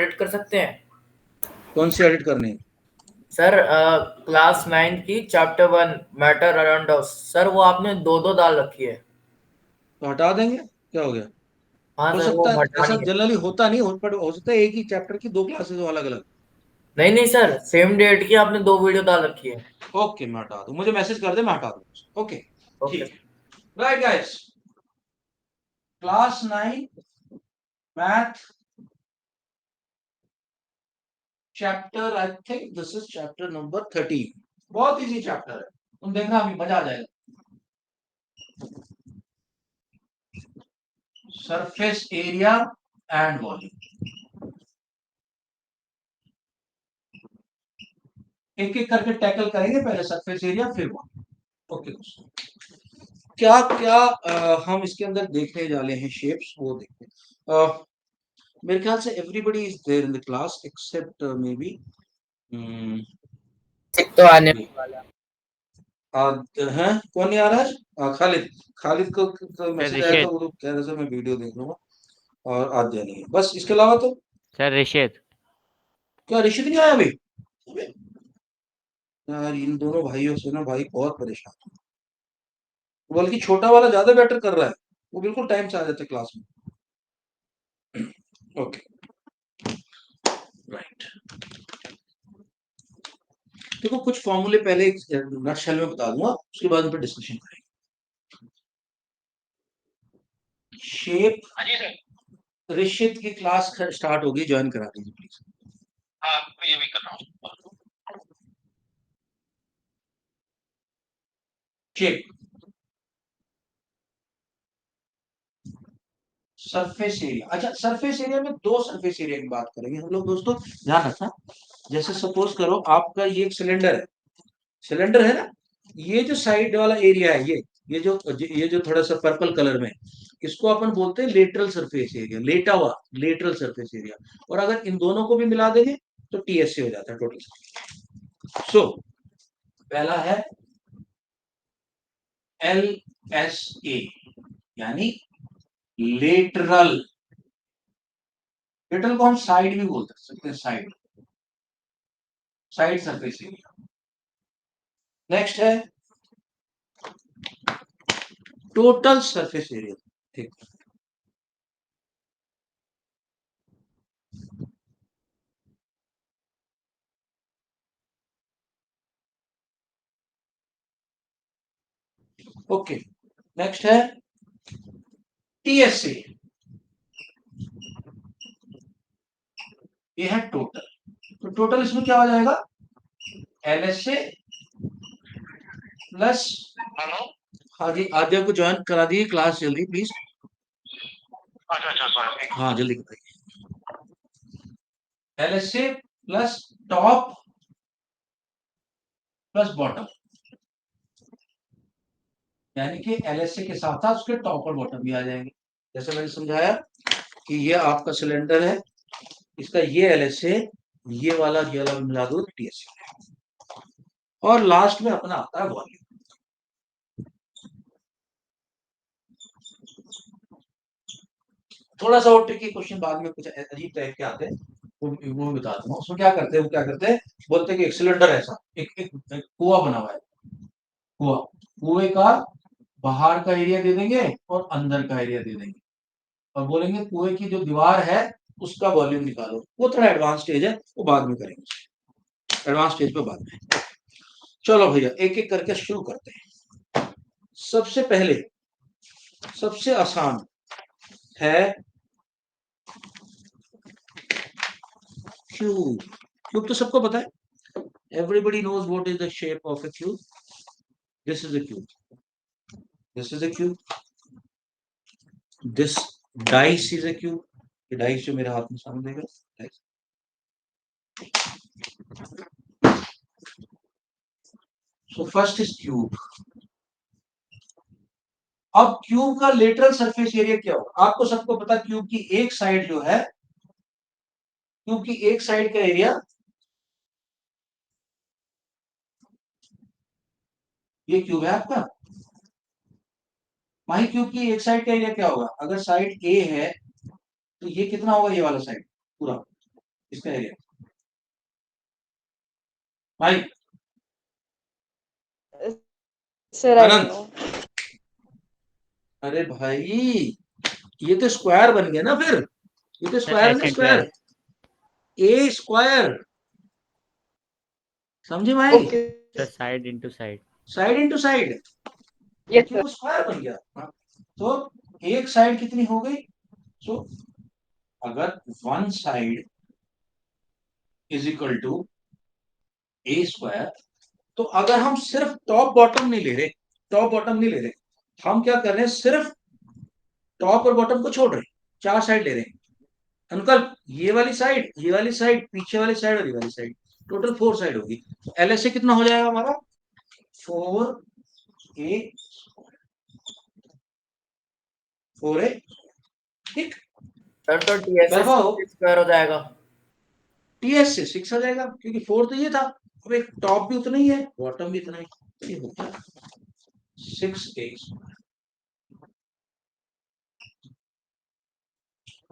Edit कर सकते हैं? कौन सी एडिट करनी है? सर क्लास 9 की chapter 1 matter around us, sir वो आपने दो दो डाल रखी है। तो हटा देंगे, क्या हो गया? हाँ हो सर, वो सकता है, ऐसा हटानी है। जनरली होता नहीं हो, पर हो सकता है एक ही चैप्टर की दो क्लासेस हो अलग अलग। नहीं नहीं सर, सेम डेट की आपने दो वीडियो डाल रखी है। ओके, मैं हटा दूं, मुझे मैसेज कर दे, मैं हटा दूं। Okay, okay. ठीक है। Right guys, class 9 math chapter, I think this is chapter number 13। बहुत इजी चैप्टर है, तुम देखना अभी मजा आ जाएगा। सरफेस एरिया एंड वॉल्यूम, एक एक करके टैकल करेंगे, पहले सरफेस एरिया फिर वॉल्यूम। ओके दोस्तों, क्या क्या हम इसके अंदर देखने वाले हैं शेप्स, वो देखते हैं। मेरे ख्याल से everybody is there in the class except maybe एक तो आने वाला। हैं, कौन नहीं आ रहा है? खालिद। खालिद को सर मैसेज आया था, रिशेद। वो तो कह रहे थे मैं वीडियो देख लूंगा। और आद्या नहीं है, बस इसके अलावा तो। सर रिशेद। क्या ऋषित नहीं आया अभी? यार इन दोनों भाइयों से ना भाई बहुत परेशान हूं। बल्कि छोटा वाला ज्यादा बेटर कर रहा है, वो बिल्कुल टाइम से आ जाता है क्लास में। Okay, right. देखो कुछ फॉर्मूले पहले एक नटशेल में बता दूंगा, उसके बाद उन पर डिस्कशन करेंगे। शेप, ऋषित की क्लास स्टार्ट होगी, ज्वाइन करा दीजिए प्लीज। हाँ, ये भी कर रहा हूँ। Shape, surface area. अच्छा, सरफेस एरिया में दो सरफेस एरिया की बात करेंगे हम लोग दोस्तों, ध्यान रखना। जैसे सपोज करो आपका ये एक सिलेंडर है, सिलेंडर है ना, ये जो साइड वाला एरिया है, ये जो थोड़ा सा पर्पल कलर में, इसको अपन बोलते हैं लेटरल सरफेस एरिया, लेटा हुआ लेटरल सरफेस एरिया। और अगर इन दोनों को भी मिला देंगे तो टीएसए हो जाता है टोटल। सो पहला है एल एस ए, यानी लेटरल। लेटरल को हम साइड भी बोल सकते हैं, side, side surface area. Next है टोटल सरफेस एरिया। ठीक, ओके। नेक्स्ट है टीएसए, ये है टोटल। तो टोटल इसमें क्या हो जाएगा? एलएसए प्लस, हाँ जी, आद्या को ज्वाइन करा दिए क्लास जल्दी प्लीज। अच्छा, हाँ जल्दी कराइए। LSA plus top plus bottom, यानी कि एलएसए के साथ साथ उसके टॉप और बॉटम भी आ जाएंगे। जैसे मैंने समझाया कि ये आपका सिलेंडर है, इसका ये एलएसए, ये वाला मिला दो टीएसए, और लास्ट में अपना आता है वॉल्यूम। थोड़ा सा और ट्रिकी क्वेश्चन बाद में कुछ अजीब टाइप के आते हैं, वो बता दूंगा। उसमें क्या करते हैं, बोलते हैं कि एक सिलेंडर ऐसा, एक कुआं बना हुआ है, कुआं, कुएं का बाहर का एरिया दे देंगे और अंदर का एरिया दे देंगे, और बोलेंगे कुएं की जो दीवार है उसका वॉल्यूम निकालो। वो थोड़ा एडवांस स्टेज है, वो बाद में करेंगे, एडवांस स्टेज पे बाद में। चलो भैया एक एक करके शुरू करते हैं। सबसे पहले सबसे आसान है क्यूब। क्यूब तो सबको पता है, everybody knows what is the shape of a cube. This is a cube, this is a cube, this dice is a cube. ये डाइस जो मेरे हाथ में सामने देगा, dice. So first is cube. अब क्यूब का लेटरल सरफेस एरिया क्या होगा? आपको सबको पता, क्यूब की एक साइड जो है, क्यूब की एक साइड का एरिया, ये क्यूब है आपका। माही क्यूब की एक साइड का एरिया क्या होगा? अगर साइड ए है तो ये कितना होगा? ये वाला साइड पूरा इसका एरिया भाई सर आई आनंद। नो। अरे भाई ये तो स्क्वायर बन गया ना, फिर ये तो स्क्वायर नहीं, स्क्वायर ए स्क्वायर, समझे भाई? Okay side into side. Side into side, yes वो स्क्वायर बन गया। हाँ, तो एक साइड कितनी हो गई? सो अगर one side is equal to a square, तो अगर हम सिर्फ टॉप बॉटम नहीं ले रहे, टॉप बॉटम नहीं ले रहे, हम क्या कर रहे हैं, सिर्फ टॉप और बॉटम को छोड़ रहे हैं, चार साइड ले रहे हैं अंकल, ये वाली साइड, ये वाली साइड, पीछे वाली साइड और ये वाली साइड, टोटल 4 साइड होगी। तो एलएसए कितना हो जाएगा हमारा? 4a 4a, ठीक। सर तो टीएस वैभव, स्क्वायर हो जाएगा। टीएस से 6 आ जाएगा, क्योंकि 4 तो ये था, अब एक टॉप भी उतना ही है, बॉटम भी इतना ही, ये होता है 6a।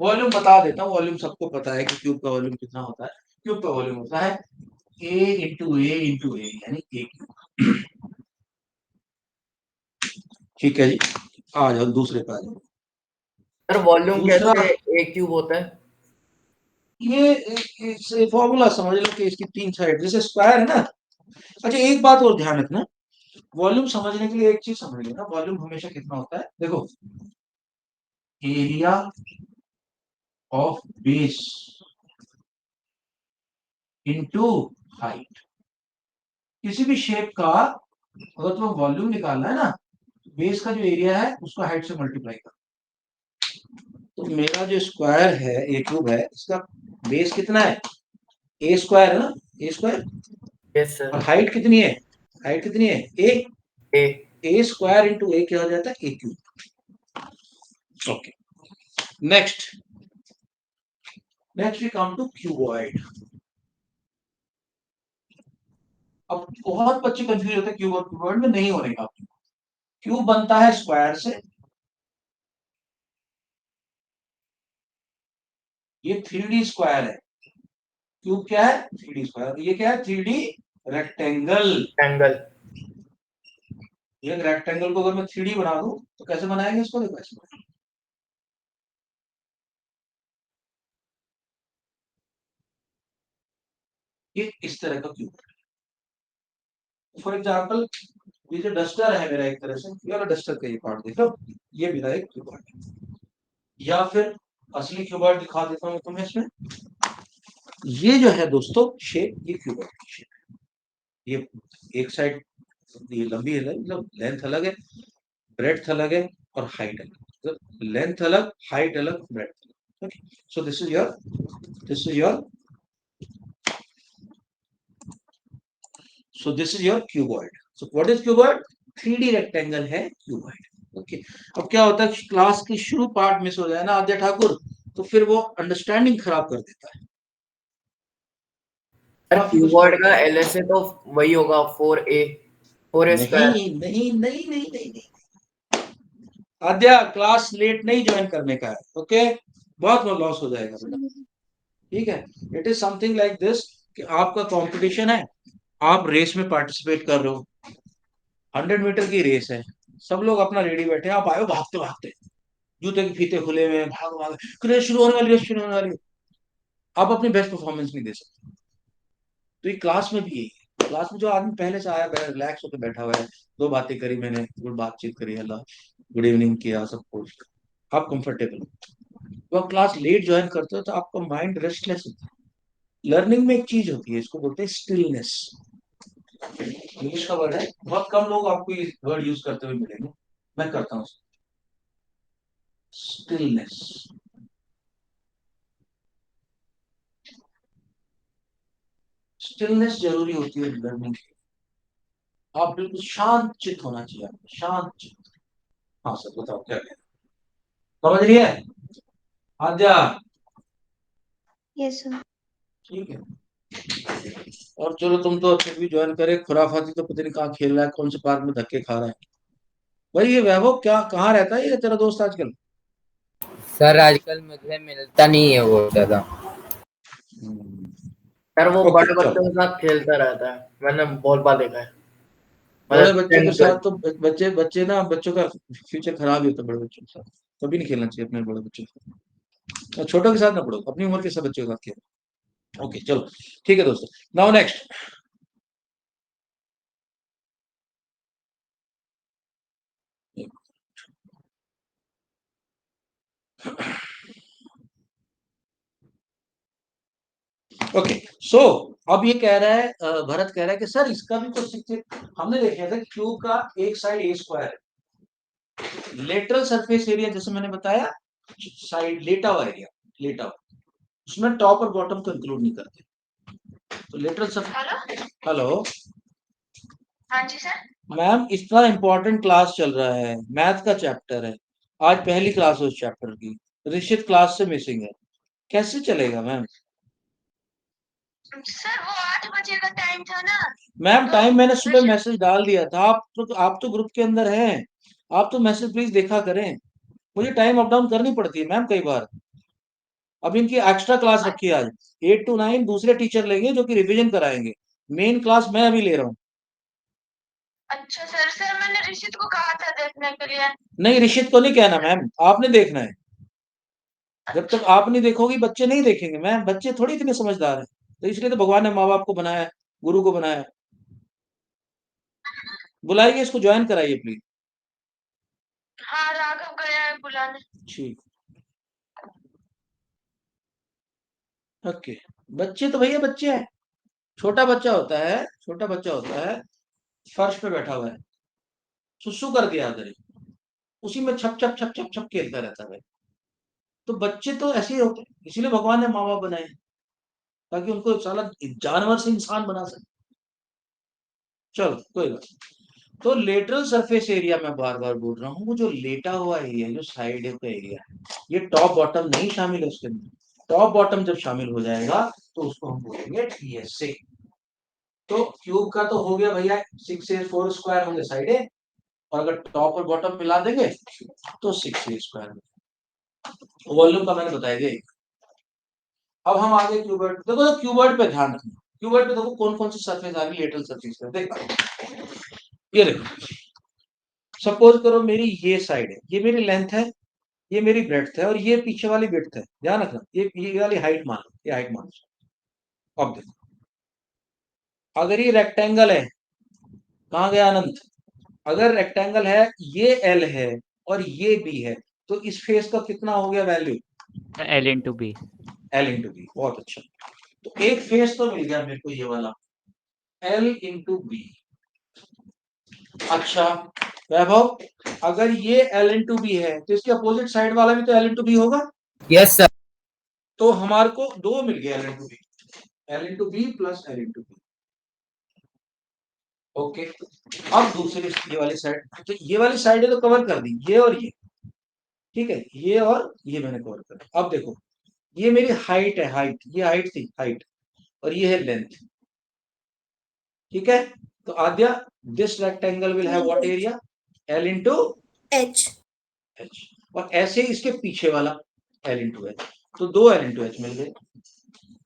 वॉल्यूम बता देता हूँ, वॉल्यूम सबको पता है कि क्यूब का वॉल्यूम कितना होता है। क्यूब का वॉल्यूम होता है a इंटू ए इंटू ए, यानी ए क्यूब। ठीक है जी, आ जाओ दूसरे पे आ जाओ। सर वॉल्यूम दूसरा, कैसे ए क्यूब होता है? ये फॉर्मूला समझ लो कि इसकी 3 साइड, जैसे स्क्वायर है ना। अच्छा एक बात और ध्यान रखना, वॉल्यूम समझने के लिए एक चीज समझ लेना, वॉल्यूम हमेशा कितना होता है, देखो, area of base into height. किसी भी शेप का अगर तुम्हें वॉल्यूम निकालना है ना, बेस का जो एरिया है उसको हाइट से मल्टीप्लाई कर। तो मेरा जो स्क्वायर है, ए क्यूब है, इसका बेस कितना है? ए स्क्वायर है ना, ए स्क्वायर, यस और सर। हाइट कितनी है? हाइट कितनी है? ए ए स्क्वायर इंटू ए क्या हो जाता है? A cube. Okay, next we come to cuboid. अब बहुत बच्चे कंफ्यूज होते हैं क्यूब और क्यूबॉइड में, नहीं होने का। क्यूब बनता है स्क्वायर से, ये 3D स्क्वायर है। क्यूब क्या है? 3D square. ये क्या है? 3D rectangle. एंगल। ये रेक्टेंगल को अगर मैं 3D बना दूं तो कैसे बनाएंगे इसको? देखो ऐसे, ये इस तरह का क्यूब। फॉर एग्जांपल, ये जो डस्टर है मेरा, एक तरह से ये वाला डस्टर का ये पार्ट देख लो, ये मेरा एक क्यूबॉइड है। या फिर असली क्यूबॉइड दिखा देता हूं तुम्हें इसमें। ये जो है दोस्तों शेप, ये क्यूबॉइड की शेप है। ये एक साइड ये लंबी है, मतलब लेंथ अलग है, ब्रेड्थ अलग है, और हाइट अलग, मतलब लेंथ अलग, हाइट अलग, ब्रेड्थ अलग। Okay, so this is your so this is your cuboid. So what is cuboid? 3D rectangle है cuboid. ओके, अब क्या होता है, क्लास की शुरू पार्ट मिस हो जाए ना आद्या ठाकुर, तो फिर वो अंडरस्टैंडिंग खराब कर देता है। सर क्यूबॉइड का एलएसए तो वही होगा 4a 4a स्क्वायर। नहीं नहीं नहीं नहीं नहीं नहीं, आद्या क्लास लेट नहीं ज्वाइन करने का है, ओके, बहुत लॉस हो जाएगा बेटा। ठीक है, it is something like this कि आपका कंपटीशन है, आप रेस में पार्टिसिपेट कर रहे हो, 100 मीटर की रेस है, सब लोग अपना रेडी बैठे हैं, आप आए हो भागते भागते, जूते के फीते खुले हुए हैं, भाग भाग, रेस शुरू होने वाली, रेस शुरू होने वाली, आप अपनी बेस्ट परफॉर्मेंस नहीं दे सकते। तो ये क्लास में भी यही है, क्लास में जो आदमी पहले से आया, रिलैक्स होकर बैठा हुआ है, दो बातें करी मैंने, गुड बातचीत करी, अल्लाह गुड इवनिंग किया, सब कुछ, आप कंफर्टेबल हो। तो आप क्लास लेट ज्वाइन करते हो तो आपका माइंड रेस्टलेस होता है। लर्निंग में एक चीज होती है, इसको बोलते हैं स्टिलनेस, इंग्लिश का वर्ड है, बहुत कम लोग आपको ये वर्ड यूज करते हुए मिलेंगे, मैं करता हूँ। स्टिलनेस, स्टिलनेस जरूरी होती है लर्निंग के लिए। आप बिल्कुल शांत चित होना चाहिए, आपको शांत चित। हाँ सर बताओ क्या कहना, समझ रही है आद्या? Yes sir. ठीक है, और चलो तुम तो फिर भी ज्वाइन करे, खुराफाती तो पता नहीं कहाँ खेल रहा है, कौन से पार्क में धक्के खा रहा है। भाई ये वैभव क्या कहाँ रहता है ये तेरा दोस्त आजकल? सर आजकल मुझे मिलता नहीं है वो ज्यादा। सर वो ओके, बड़े चलो। बच्चों के साथ खेलता रहता है, मैंने बहुत बार देखा है। बड़े मतलब बच्चों के 10th साथ में। तो बच्चे बच्चे ना, बच्चों का फ्यूचर खराब ही होता है बड़े बच्चों के साथ। कभी नहीं खेलना चाहिए अपने बड़े बच्चों के साथ। और छोटों के साथ ना पढ़ो, अपनी उम्र के सब बच्चों के साथ खेलो। ओके, चलो ठीक है दोस्तों। Now next. ओके, सो अब ये कह रहा है भरत कह रहा है कि सर इसका भी तो हमने देखा था क्यूब का एक साइड ए स्क्वायर है, लेटरल सरफेस एरिया जैसे मैंने बताया, साइड लेटा हुआ एरिया, लेटा हुआ, उसमें टॉप और बॉटम को इंक्लूड नहीं करते। तो लेटरल सरफेस। हेलो। हाँ जी सर। मैम इतना इंपॉर्टेंट क्लास चल रहा है, मैथ का चैप्टर है, आज पहली क्लास है उस चैप्टर की, ऋषित क्लास से मिसिंग है, कैसे चलेगा मैम? सर वो 8 बजे का टाइम था ना। मैम तो टाइम मैंने सुबह ऋषित मैसेज डाल दिया था, आप तो ग्रुप के अंदर हैं, आप तो मैसेज प्लीज देखा करें, मुझे टाइम अप डाउन करनी पड़ती है मैम कई बार। अब इनकी एक्स्ट्रा क्लास रखी है आज, 8 to 9 दूसरे टीचर लेंगे जो कि रिवीजन कराएंगे, मेन क्लास मैं अभी ले रहा हूँ। अच्छा सर, सर मैंने ऋषित को कहा था देखने के लिए। नहीं, ऋषित को नहीं कहना मैम, आपने देखना है। जब तक आप नहीं देखोगी बच्चे नहीं देखेंगे मैम, बच्चे थोड़ी इतने समझदार हैं, तो इसलिए तो भगवान ने माँ बाप को बनाया है, गुरु को बनाया है। बुलाइए इसको, ज्वाइन कराइए प्लीज। हाँ राघव गया है बुलाने। ठीक। ओके, बच्चे तो भैया बच्चे हैं, छोटा बच्चा होता है, छोटा बच्चा होता है, फर्श पे बैठा हुआ है, सुसु कर दिया अगर, उसी में छप छप छप छप छप खेलता रहता है। तो बच्चे तो ऐसे ही होते हैं, इसीलिए भगवान ने माँ बाप बनाए हैं, ताकि उनको साला जानवर से इंसान बना सके। चलो कोई बात नहीं। तो लेटरल सरफेस एरिया मैं बार बार बोल रहा हूँ, वो जो लेटा हुआ एरिया, जो साइड का एरिया है, ये टॉप बॉटम नहीं शामिल है उसके अंदर। टॉप बॉटम जब शामिल हो जाएगा तो उसको हम बोलेंगे टीएसए। तो क्यूब का तो हो गया भैया, 6 से 4 स्क्वायर होंगे साइडे, और अगर टॉप और बॉटम मिला देंगे तो 6 ए स्क्वायर। वॉल्यूम का मैंने बताया दिया। अब हम आगे क्यूबॉइड देखो, तो क्यूबॉइड पे ध्यान रखना, क्यूबॉइड पे देखो कौन कौन सी सरफेस आ रही है, लेटरल सरफेस पे देखो, ये देखो, सपोज करो मेरी ये साइड है, ये मेरी लेंथ है, ये मेरी ब्रेड्थ है, और ये पीछे वाली विड्थ है, ध्यान रखना, ये वाली हाइट मान लो, ये हाइट मान लो। अब देखो, अगर ये रेक्टेंगल है, कहाँ गया अनंत, अगर रेक्टेंगल है, ये एल है और ये बी है, तो इस फेस का कितना हो गया value? L into B. L into B, बहुत अच्छा। तो एक फेस तो मिल गया मेरे को ये वाला, एल इंटू बी। अच्छा वैभव, अगर ये एल इंटू बी है तो इसके अपोजिट साइड वाला भी तो एल इंटू बी होगा। Yes sir. तो हमारे को दो मिल गया, L into B, L into B plus L into B. Okay, अब दूसरी ये वाली साइड, तो ये वाली साइड है तो कवर कर दी, ये और ये, ठीक है, ये और ये मैंने कवर कर दिया। अब देखो, ये मेरी हाइट है, हाइट, ये हाइट थी, हाइट, और ये है लेंथ, ठीक है। तो Aadya, this rectangle will have what area? L into H. H. और ऐसे ही इसके पीछे वाला एल इंटू एच, तो दो एल इंटू एच मिल गए।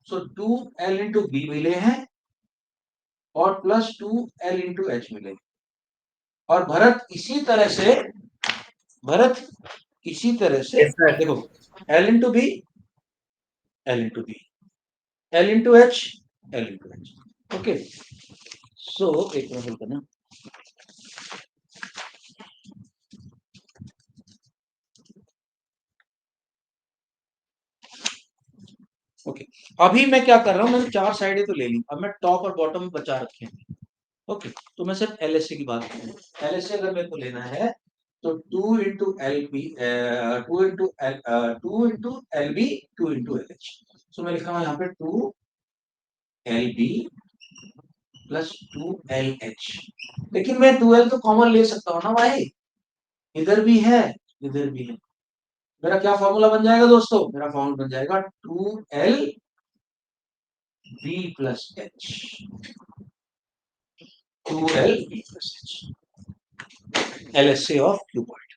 सो 2 एल इंटू बी मिले हैं और प्लस 2 एल इंटू एच मिले। और भरत इसी तरह से, भरत इसी तरह से यस सर। देखो, L into B, L into B, L into H, L into H. Okay, so एक मिनट करना, ओके। अभी मैं क्या कर रहा हूं, मैंने चार साइडें तो ले ली, अब मैं टॉप और बॉटम बचा रखे हैं। ओके, तो मैं सिर्फ एलएसए की बात करूँ, एलएसए अगर मेरे को लेना है तो 2 into L B, 2 into L, 2 into L B, 2 into L H. So मैं लिखा हूँ यहाँ पे 2 L B plus 2 L H. लेकिन मैं 2 एल तो कॉमन ले सकता हूँ ना भाई, इधर भी है, इधर भी है। मेरा क्या फॉर्मूला बन जाएगा दोस्तों? मेरा फॉर्मूला बन जाएगा 2 L B plus H, 2 L B plus H, LSA of cuboid.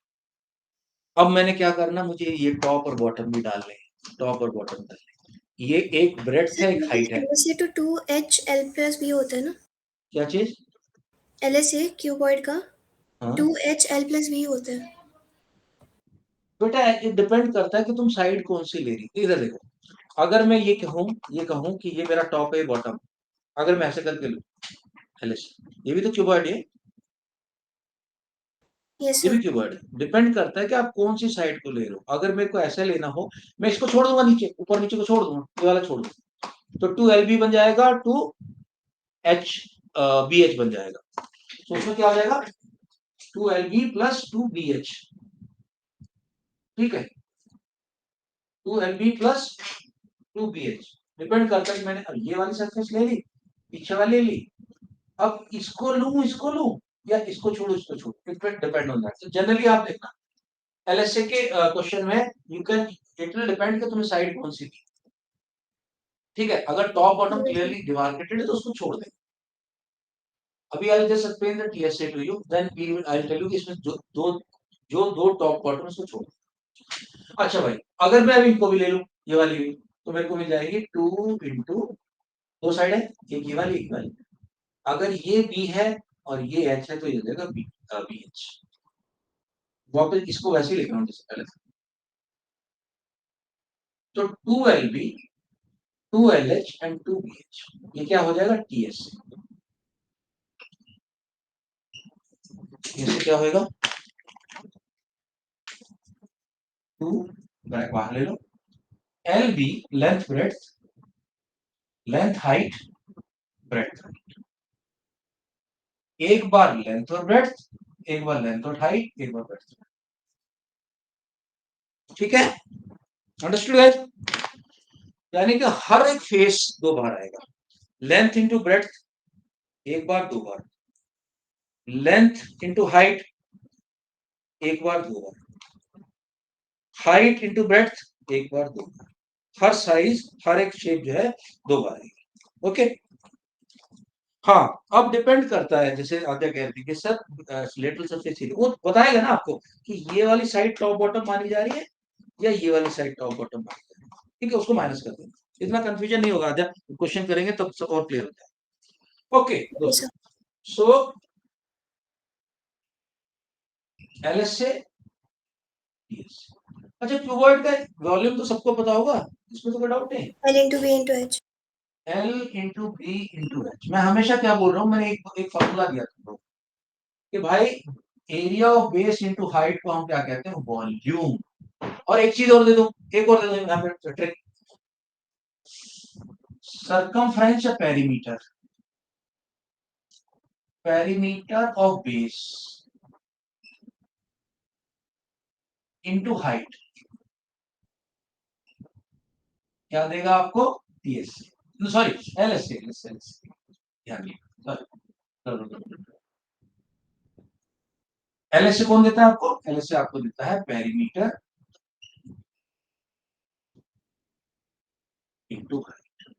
अब मैंने क्या करना, मुझे ये टॉप और बॉटम भी डालने हैं, टॉप और बॉटम डालने, ये एक ब्रेड्थ है, एक हाइट है। LSA तो 2HL प्लस बी होता है ना? क्या चीज? LSA क्यूबॉइड का हाँ 2HL प्लस बी होता है। बेटा, ये डिपेंड करता है कि तुम साइड कौन सी ले रही। इधर देखो, अगर मैं ये कहूँ कि ये मेरा टॉप है, बॉटम, अगर मैं ऐसे करके लूँ एलएस, ये भी तो क्यूबॉइड है, यस ये भी सर। क्यूबॉइड है। डिपेंड करता है कि आप कौन सी साइड को ले रहे हो। अगर मेरे को ऐसे लेना हो, मैं इसको छोड़ दूंगा नीचे, ऊपर नीचे को छोड़ दूंगा, ये वाला छोड़ दूंगा, तो 2LB बन जाएगा, 2HBH बन जाएगा। तो उसमें क्या हो जाएगा? 2LB प्लस 2BH, ठीक है, 2LB प्लस 2BH। डिपेंड करता है कि मैंने अब ये वाली सरफेस ले ली, पीछे वाली ले ली, अब इसको लूं या इसको छोड़ू, इसको छोड़ू, it will depend on that. तो जनरली आप देखना एलएसए के क्वेश्चन में you can, it will depend कि तुम्हें साइड कौन सी दी, ठीक है। अगर टॉप बॉटम क्लियरली डिमार्केटेड है तो उसको छोड़ दें। अभी I just explain the TSA to you, then we will, I will tell you कि इसमें जो दो टॉप बॉटम उसको छोड़ दें। अच्छा भाई, अगर मैं अभी इनको भी ले लूं, ये वाली भी, तो मेरे को मिल जाएगी 2 इंटू, दो साइड है, एक ये वाली, एक ये वाली। अगर ये बी है और ये एच है तो ये हो जाएगा बी एच। वापस इसको वैसे ही लिख रहा हूँ जैसे पहले। तो 2LB, 2LH एंड 2BH, ये क्या हो जाएगा? TS। इससे क्या होएगा? 2 बाहर ले लो, LB length breadth, length height, breadth. एक बार लेंथ और ब्रेड्थ, एक बार लेंथ और हाइट, एक बार ब्रेड्थ, ठीक है। Understood guys? यानी कि हर एक फेस दो बार आएगा। लेंथ इंटू ब्रेड्थ एक बार, दो बार, लेंथ इंटू हाइट एक बार, दो बार, हाइट इंटू ब्रेड्थ एक बार, दो बार। हर साइज, हर एक शेप जो है दो बार आएगी। ओके, हाँ। अब डिपेंड करता है, जैसे आद्या कह रही थी कि सर लेटरल सरफेस थी, वो बताएगा ना आपको कि ये वाली साइड टॉप बॉटम मानी जा रही है या ये वाली साइड टॉप बॉटम मानी जा रही है, ठीक है। उसको माइनस कर देना, इतना कंफ्यूजन नहीं होगा। आद्या क्वेश्चन करेंगे तब सब और क्लियर हो जाएगा। ओके दोस्तों, सो एलएसए, अच्छा, क्यूबॉइड का वॉल्यूम तो सबको पता होगा, इसमें तो कोई डाउट नहीं। L into B into H। L into B into H. मैं हमेशा क्या बोल रहा हूँ, मैंने एक फॉर्मूला दिया था कि भाई area of base into height को हम क्या कहते हैं? वॉल्यूम। और एक चीज और दे दो, एक और दे दो यहाँ पे ट्रिक, सरकमफ्रेंस या perimeter, perimeter of base into height क्या देगा आपको? टीएससी, सॉरी एलएससी, एलएससी ध्यान रखिए, सॉरी। एलएससी कौन देता है आपको? एलएससी आपको देता है पेरीमीटर इंटू हाइट।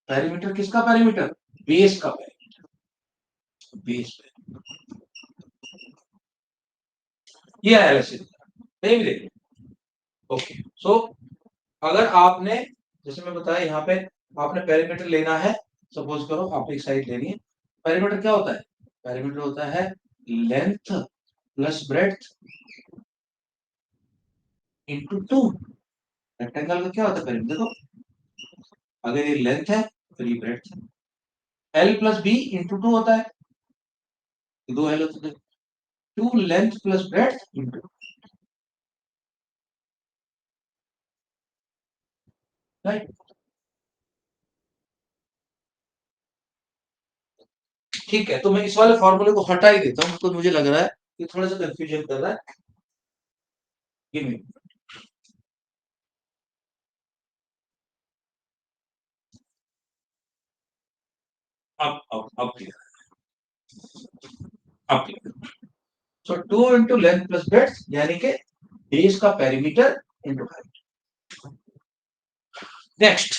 पेरीमीटर किसका पेरीमीटर? बेस का पेरीमीटर, बेस पे, ये है एलएससी। नहीं मिलेगी। ओके, सो अगर आपने, जैसे मैं बताया यहाँ पे, आपने पेरीमीटर लेना है, सपोज करो आपने एक साइड लेनी है। पेरीमीटर क्या होता है? पेरीमीटर होता है length plus breadth into 2। Rectangle का क्या होता है पेरीमीटर? देखो, अगर ये लेंथ है तो ये ब्रेड्थ है। एल प्लस बी इंटू 2 होता है, दो एल होते हैं, 2 length plus breadth into, right. ठीक है, तो मैं इस वाले फॉर्मूले को हटा ही देता हूँ, तो मुझे लग रहा है कि थोड़ा सा कंफ्यूजन कर रहा है। गिव मी, अब क्लियर, अब क्लियर। सो 2 इंटू लेंथ प्लस ब्रेड्थ, यानी कि बेस का perimeter into height. Next,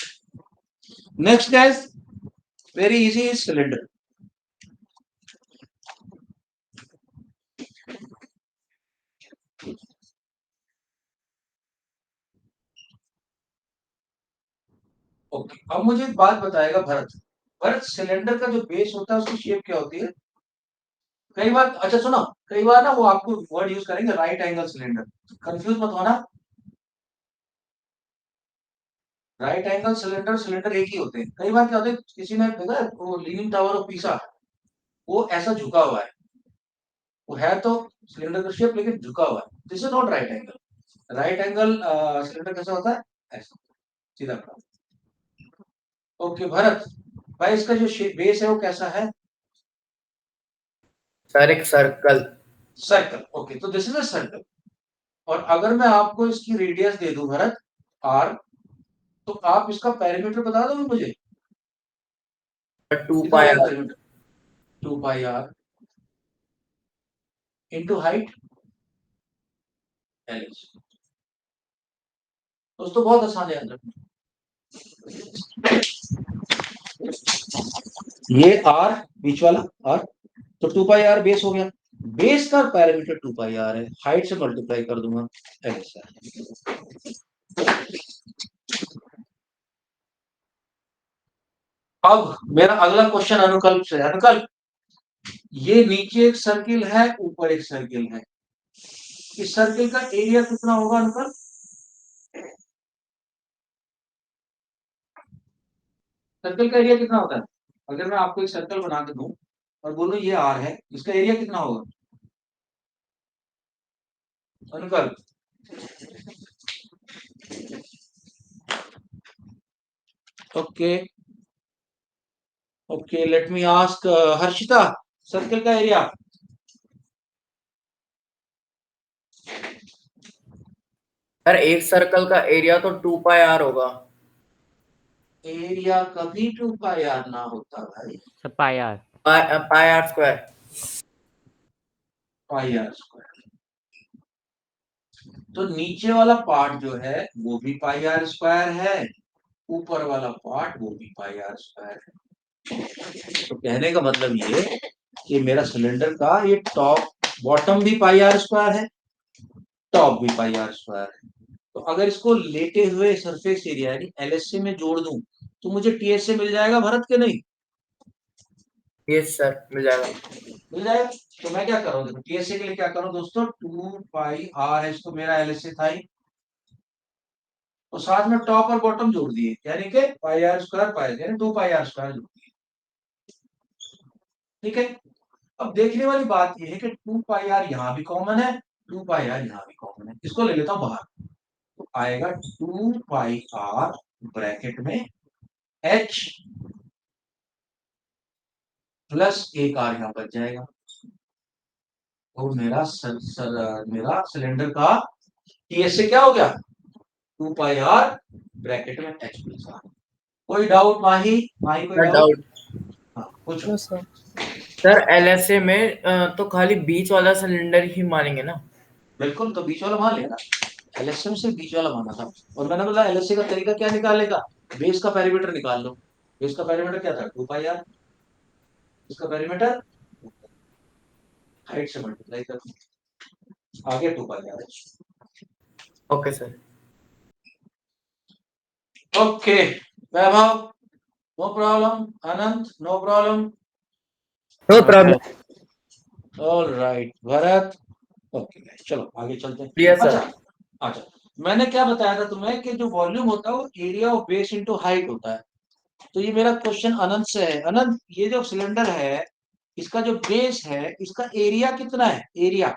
next guys, very easy is cylinder. Okay, अब मुझे एक बात बताएगा भरत। भरत, सिलेंडर का जो बेस होता है उसकी शेप क्या होती है? कई बार, अच्छा सुनो, कई बार ना वो आपको वर्ड यूज करेंगे राइट एंगल सिलेंडर, कंफ्यूज मत होना। राइट एंगल सिलेंडर सिलेंडर एक ही होते हैं। कई बार क्या होता है, किसी ने देखा है, वो लीनिंग टावर ऑफ पीसा, वो ऐसा झुका हुआ है, वो है तो सिलेंडर का शेप लेकिन झुका हुआ है। This is not right angle. Right angle cylinder कैसा होता है? ऐसा, सीधा खड़ा। ओके भरत भाई, इसका जो बेस है वो कैसा है? सर एक सर्कल। सर्कल। ओके, तो दिस इज अ सर्कल। और अगर मैं आपको इसकी रेडियस दे दूं भरत, आर, तो आप इसका पेरीमीटर बता दोगे मुझे? 2 कितना पाई होगा R. Perimeter? 2 pi R into height L. दोस्तों बहुत आसान है याद रखना। ये आर, बीच वाला आर, तो 2 पाई आर बेस हो गया। बेस का पैरामीटर 2 पाई आर है, हाइट से मल्टीप्लाई कर दूंगा एल से। अब मेरा अगला क्वेश्चन अनुकल्प से। अनुकल्प, ये नीचे एक सर्किल है, ऊपर एक सर्किल है, इस सर्किल का एरिया कितना होगा अनुकल्प? सर्कल का एरिया कितना होता है? अगर मैं आपको एक सर्कल बना के दूं और बोलूं ये आर है, इसका एरिया कितना होगा अनुकल्प? Okay, okay, let me ask Harshita, circle का एरिया? सर एक सर्कल का एरिया तो 2 पाई आर होगा। एरिया कभी 2 पाई आर ना होता भाई, sir pi R. Pi R square. Pi R square. तो नीचे वाला पार्ट जो है वो भी पाई आर स्क्वायर है, ऊपर वाला पार्ट वो भी पाई आर स्क्वायर है। तो कहने का मतलब ये कि मेरा सिलेंडर का ये टॉप बॉटम भी पाई आर स्क्वायर है, टॉप भी पाई आर स्क्वायर है। तो अगर इसको लेटे हुए सरफेस एरिया यानी एलएसए में जोड़ दूं तो मुझे टीएसए मिल जाएगा भरत के नहीं? यस सर, मिल जाएगा। मिल जाएगा। तो मैं क्या करूं, देखो टीएसए के लिए क्या करूं दोस्तों, 2 पाई आर है, इसको मेरा एलएसए था ही, तो साथ में टॉप और बॉटम जोड़ दिए, यानी कि पाई आर स्क्वायर पाई यानी 2 पाई आर स्क्वायर जोड़ दिए। ठीक है। अब देखने वाली बात यह है कि 2 पाई आर यहां भी कॉमन है, 2 पाई आर यहां भी कॉमन है, इसको ले लेता हूं बाहर। तो आएगा 2 पाई आर ब्रैकेट में एच प्लस एक आर यहां बच जाएगा। तो मेरा सिलेंडर का टीएसए क्या हो गया? 2 पाई आर ब्रैकेट में एच प्लस आर। कोई डाउट माही? माही कोई सर डाउट? डाउट। हाँ कुछ। सर एलएसए में तो खाली बीच वाला सिलेंडर ही मानेंगे ना? बिल्कुल, तो बीच वाला मान लेना। एलएसए में सिर्फ बीच वाला माना था। और मैंने बोला एलएसए का तरीका क्या निकालने का? बेस का पेरीमीटर निकाल लो। बेस का पेरीमीटर क्या था? 2 पाई आर। इसका पेरीमीटर हाइट से मल्टीप्लाई कर दो, आगे 2 pi R. Okay sir. Okay Vaibhav, no problem. Anant, no problem. No problem. All right Bharat. Okay चलो आगे चलते हैं। Clear sir. अच्छा, अच्छा, मैंने क्या बताया था तुम्हें कि जो वॉल्यूम होता है वो area of base into height होता है। तो ये मेरा क्वेश्चन अनंत से है। अनंत, ये जो सिलेंडर है इसका जो बेस है इसका एरिया कितना है? Area?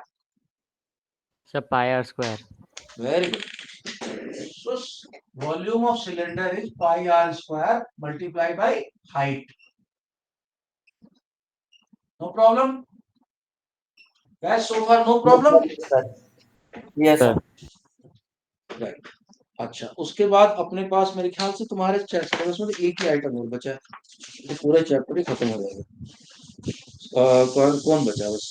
Sir pi R square. Very good. So volume of cylinder is pi R square multiply by height. No problem guys, so far no problem. Yes sir sir. Right. अच्छा, उसके बाद अपने पास मेरे ख्याल से तुम्हारे सिलेबस में तो एक ही आइटम और बचा है, तो पूरा चैप्टर ही खत्म हो जाएगा। कौन बचा बस?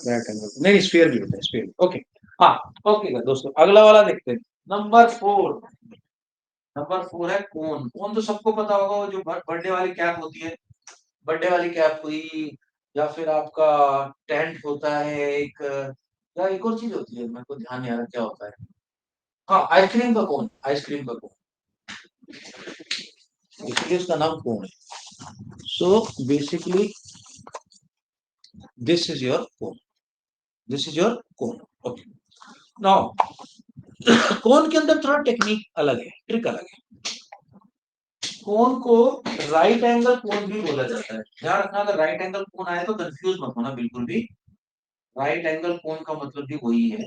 राइट एंगल नहीं, स्फीयर भी होता है, स्फीयर। ओके, हाँ, ओके दोस्तों, अगला वाला देखते हैं। नंबर 4। नंबर 4 है कोन। कोन तो सबको पता होगा, वो जो बर्थडे वाली कैप होती है, बर्थडे वाली कैप हुई, या फिर आपका टेंट होता है एक, या एक और चीज होती है, मेरे को ध्यान नहीं आ रहा क्या होता है। हाँ, आइसक्रीम का कोन, आइसक्रीम का कोन। इसलिए इसका नाम कोण है। So basically this is your कोण, दिस इज योर कोण। ओके, नाउ कोण के अंदर थोड़ा टेक्निक अलग है, ट्रिक अलग है। कोण को राइट एंगल कोण भी बोला जाता है। ध्यान रखना, अगर राइट एंगल कोण आए तो कंफ्यूज मत होना बिल्कुल भी। राइट एंगल कोण का मतलब भी वही है।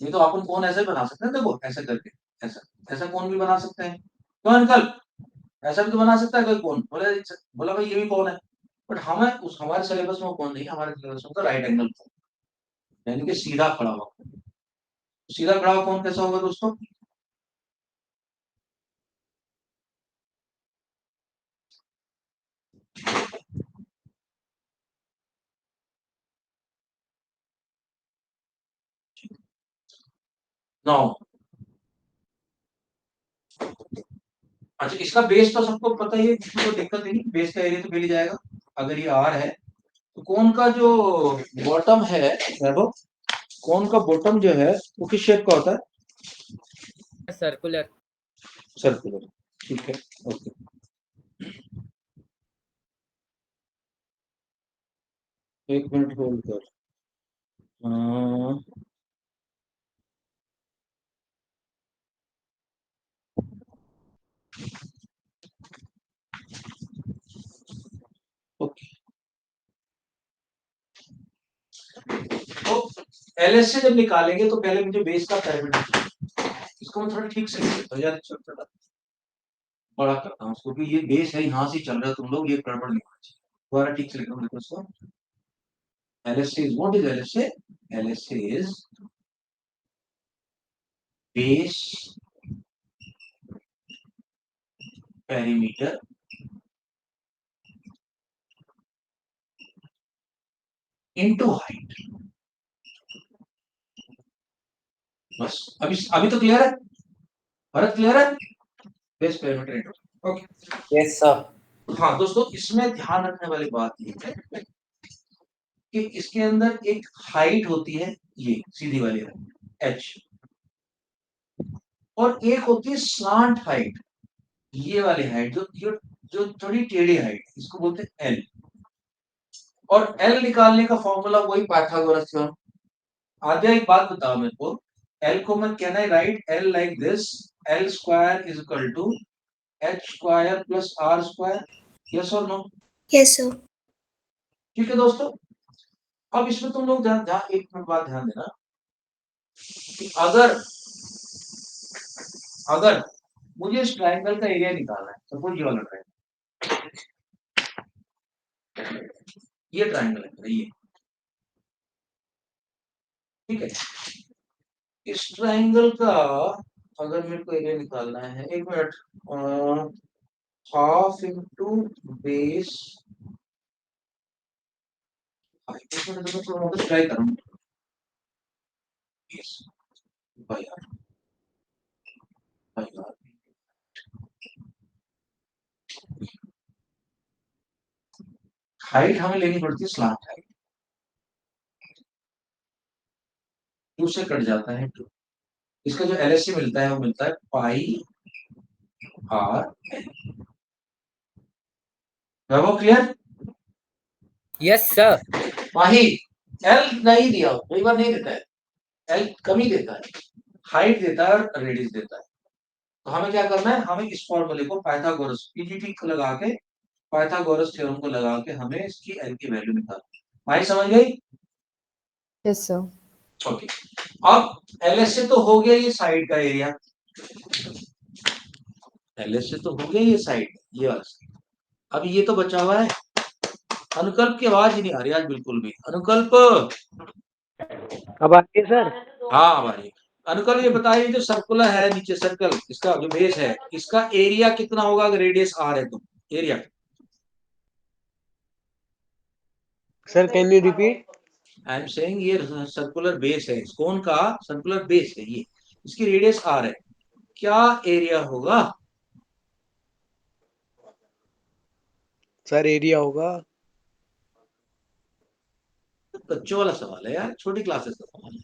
नहीं तो अपन कोण ऐसे बना सकते हैं, देखो ऐसे करके, ऐसा ऐसा कोण भी बना सकते हैं। तो अंकल ऐसा भी तो बना सकता है कोई कोण, बोले बोला भाई ये भी कोण है, बट हमें उस हमारे सिलेबस में कोण नहीं, हमारे सिलेबस में राइट एंगल कोण, यानी कि सीधा खड़ा हुआ। सीधा खड़ा हुआ कोण कैसा होगा दोस्तों? नौ। अच्छा, इसका बेस तो सबको पता ही है, इसमें कोई दिक्कत नहीं, बेस का एरिया तो मिल ही जाएगा। अगर ये आर है तो कोण का जो बॉटम है, देखो कोण का बॉटम जो है वो किस शेप का होता है? सर्कुलर। सर्कुलर, ठीक है, ओके। एक मिनट होल्ड कर। ओके, तो एलएस से जब निकालेंगे तो पहले मुझे बेस का पैरामीटर, इसको मैं थोड़ा ठीक से लिख देता हूं यार, थोड़ा बड़ा करता हूं उसको, कि ये बेस है, यहां से चल रहा है, तुम लोग ये गड़बड़ नहीं होना चाहिए। दोबारा ठीक से लिख रहा हूं, देखो इसको। LSA is what is LSA? LSA is base perimeter into height। बस अभी तो क्लियर है, भरत क्लियर है? Base perimeter into, okay. Yes sir. हाँ दोस्तों, इसमें ध्यान रखने वाली बात ये है कि इसके अंदर एक हाइट होती है, ये सीधी वाली h, और एक होती है स्लांट हाइट, ये वाली हाइट जो थोड़ी टेढ़ी हाइट, इसको बोलते हैं L। और L निकालने का फॉर्मूला वही पाइथागोरस थ्योरम। आद्या एक बात बताओ मेरे को, L को मैं can I write L like this, L square is equal to h square plus r square, yes और नो? Yes, sir. ठीक है दोस्तों, अब इसमें तुम लोग ध्यान एक मिनट बात ध्यान देना कि अगर मुझे इस ट्रायंगल का एरिया निकालना है, सपोज ये वाला ट्रायंगल, ये ट्रायंगल है ये, ठीक है, इस ट्रायंगल का अगर मेरे को एरिया निकालना है, एक minute, half into base, try करूँ बेस बाय आर, हाइट हमें लेनी पड़ती है स्लांट हाइट, 2 से कट जाता है 2, इसका जो LHC मिलता है वो मिलता है पाई आर एल। वो clear? Yes sir. Mahi L नहीं दिया, कई बार नहीं देता है, एल कमी देता है, हाइट देता है और रेडियस देता है। तो हमें क्या करना है, हमें इस फॉर्मूले को पाइथागोरस पीजीटी को लगा के, पाइथागोरस थ्योरम को लगा के हमें इसकी एल की वैल्यू निकालनी। माही समझ गई? Yes sir. ओके, अब LHC तो हो गया ये साइड का एरिया, LHC तो हो गया ये साइड, ये वाला, अब ये तो बचा हुआ है, अनुकल्प की आवाज ही नहीं आ रही आज बिल्कुल भी, अनुकल्प। अब आइए सर। हाँ हमारी अनुकल्प, ये बताइए जो सर्कुलर है नीचे सर्कल, इसका जो बेस है, इसका एरिया कितना होगा अगर रेडियस r है तो? Area sir can you repeat? I am saying ये सर्कुलर बेस है, इस कोन का सर्कुलर बेस है ये, इसकी रेडियस r है, क्या एरिया होगा? सर एरिया होगा। बच्चों वाला सवाल है यार, छोटी क्लासेस का सवाल है।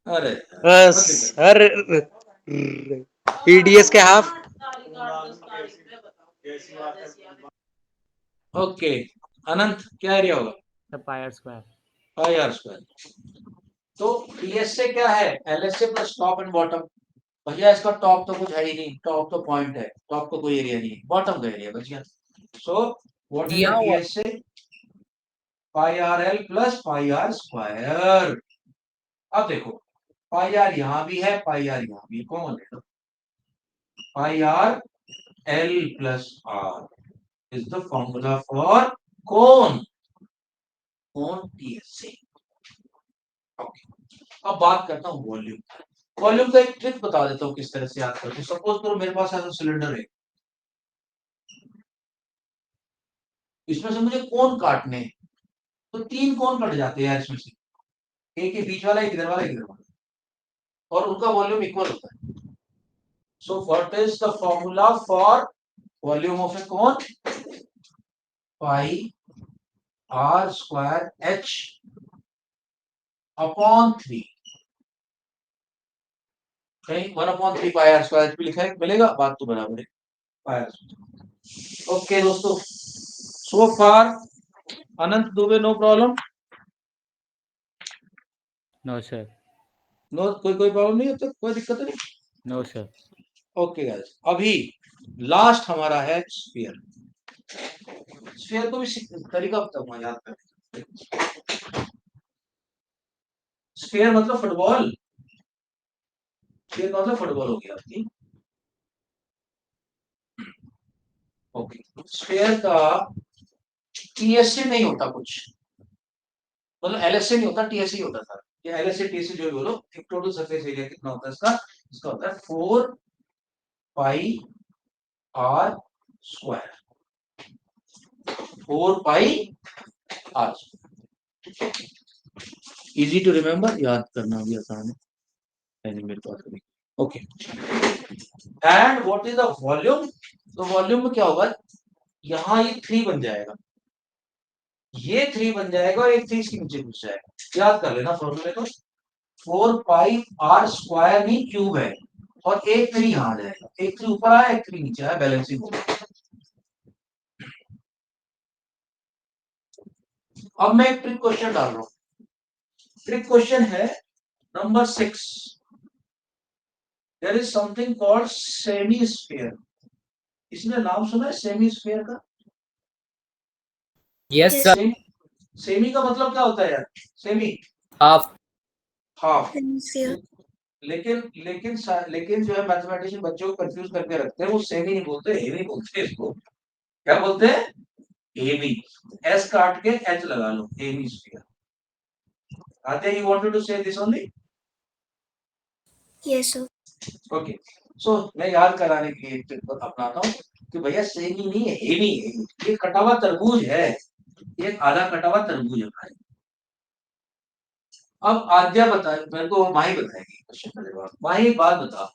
अरे यार, मत दिक्कत। सर EDS के हाफ ओके अनंत क्या एरिया होगा? Pi R square. Pi R square. तो टीएस से क्या है? एलएस से प्लस टॉप एंड बॉटम। भैया इसका टॉप तो कुछ है ही नहीं, टॉप तो पॉइंट है, टॉप का कोई एरिया नहीं है, बॉटम का एरिया बच गया। सो व्हाट इज दिया द हुआ टीएस से? Pi R L plus pi R square. अब देखो पाई आर यहां भी है, पाई आर यहां भी, कॉमन ले लो। Pi R L plus R is the formula for cone, cone TSA. Okay, अब बात करता हूं वॉल्यूम। वॉल्यूम का एक ट्रिक बता देता हूं किस तरह से याद करते हैं। सपोज करो मेरे पास ऐसा सिलेंडर है, इसमें से मुझे कोन काटने हैं, तो 3 कोन कट जाते हैं यार इसमें से, एक के बीच वाला, एक इधर वाला, एक इधर वाला, और उनका वॉल्यूम इक्वल होता है। So what is the formula for volume of a cone? Pi R square H upon 3। कहीं 1/3 पाई आर स्क्वायर भी लिखा है, मिलेगा, बात तो बराबर है। Pi R square. ओके दोस्तों, so far Anant Dubey no problem? No sir. No, कोई प्रॉब्लम नहीं है, तो कोई दिक्कत नहीं। No sir. ओके गाइस, अभी लास्ट हमारा है स्फीयर। स्फीयर को भी तरीका बताऊंगा याद करने। स्फीयर मतलब फुटबॉल, स्फीयर मतलब फुटबॉल हो गया आपकी। ओके, स्फीयर का टीएसए नहीं होता कुछ, मतलब एलएसए नहीं होता, टीएसए होता था। ये एलएसए टीएसए जो भी बोलो, एक टोटल सरफेस एरिया कितना होता है इसका? इसका होता है 4 pi R square, 4 pi R. Easy to remember, याद करना भी आसान है, मेरे पास नहीं। Okay, and what is the volume? तो वॉल्यूम में क्या होगा, यहां ये 3 बन जाएगा, ये 3 बन जाएगा, और एक 3 इसके नीचे घुस जाएगा। याद कर लेना फॉर्मूले को, 4 पाई आर स्क्वायर भी क्यूब है, और एक 3 यहां आ जाएगा, एक 3 ऊपर आया, एक 3 नीचे आया, बैलेंसिंग होगा। अब मैं एक ट्रिक क्वेश्चन डाल रहा हूं। ट्रिक क्वेश्चन है number 6। There is something called semi sphere. इसने नाम सुना है सेमी स्फीयर का? Yes Yes. सर। सेमी का मतलब क्या होता है यार? Semi half. हाफ। Hemisphere. लेकिन लेकिन लेकिन जो है मैथमेटिशियन बच्चों को कंफ्यूज करके रखते हैं, वो सेमी नहीं बोलते, हेमी बोलते हैं इसको। क्या बोलते हैं? हेमी। एस काट के एच लगा लो, हेमी स्फीयर। आते you wanted to say this only? Yes, sir. Okay, so मैं याद कराने के लिए ट्रिक अपनाता हूँ कि भैया सेमी नहीं है, हेमी है। ये कटा हुआ तरबूज है, ये आधा कटा हुआ तरबूज है भाई। अब आद्या बता, मेरे को माही बताएगी क्वेश्चन का जवाब। माही एक बात बता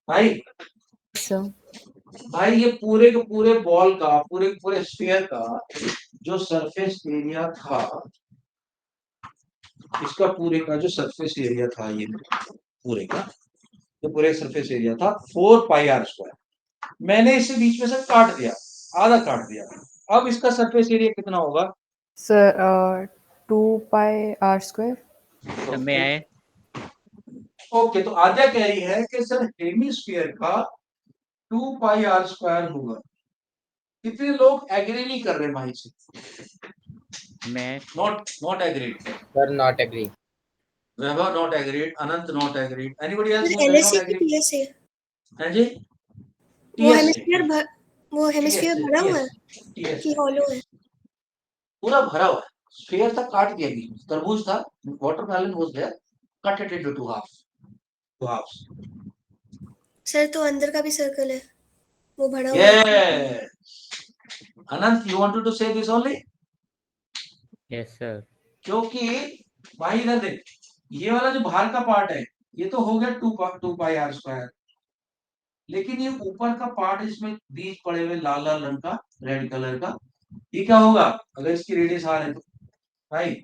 भाई, सर भाई ये पूरे के पूरे बॉल का, पूरे के पूरे स्फीयर का जो सरफेस एरिया था, इसका पूरे का जो सरफेस एरिया था, ये पूरे का जो पूरे सरफेस एरिया था 4 पाई आर स्क्वायर। मैंने इसे बीच में से काट दिया, आधा काट दिया। अब इसका सरफेस एरिया कितना होगा? Sir 2 pi R square. Sir में आए। ओके, तो आद्या कह रही है कि सर हेमिस्फीयर का 2 पाई आर स्क्वायर होगा। कितने लोग एग्री नहीं कर रहे भाई से? मैं not agreed. Sir not agree. Vaibhav not agreed, Anant not agreed, anybody else फिर हु डज नॉट LSA की एग्री? TSA, हां जी, वो टीएस हेमिस्फीयर वो हेमिस्फीयर भरा हुआ है टीएस कि हॉलो है? पूरा भरा हुआ है। स्फीयर था, काट दिया बीच में, तरबूज था, watermelon was there, cut it into two halves. Sir तो अंदर का भी सर्कल है, वो भरा हुआ है। Yes, Anant you wanted to say this only? Yes sir. क्योंकि भाई इधर देख, ये वाला जो बाहर का पार्ट है, ये तो हो गया 2 पाई आर स्क्वायर, लेकिन ये ऊपर का पार्ट, इसमें बीज पड़े हुए लाल लाल रंग का, रेड कलर का, ये क्या होगा अगर इसकी रेडियस आर है तो? भाई